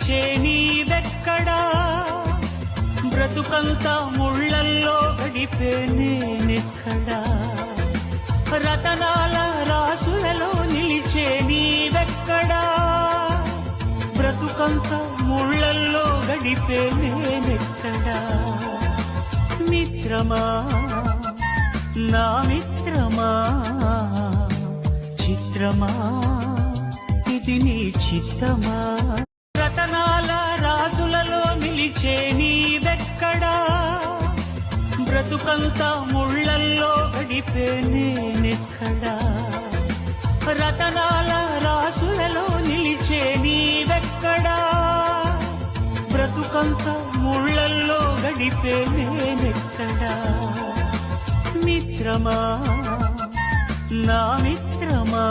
నిలిచే నీవెక్కడా బ్రతుకంతా ముళ్ళల్లో గడిపే నేనెక్కడా రతనాల రాసులలో నిలిచే నీవెక్కడా బ్రతుకంతా ముళ్ళల్లో గడిపే నేనెక్కడా మిత్రమా నా మిత్రమా చిత్రమా ఇది నీ చిత్తమా రతనాల రాసులలో నిలిచే నీవెక్కడా బ్రతుకంతా ముళ్ళల్లో గడిపే నేనెక్కడా రతనాల రాసులలో నిలిచే నీవెక్కడా బ్రతుకంతా ముళ్ళల్లో గడిపే నేనెక్కడా మిత్రమా నా మిత్రమా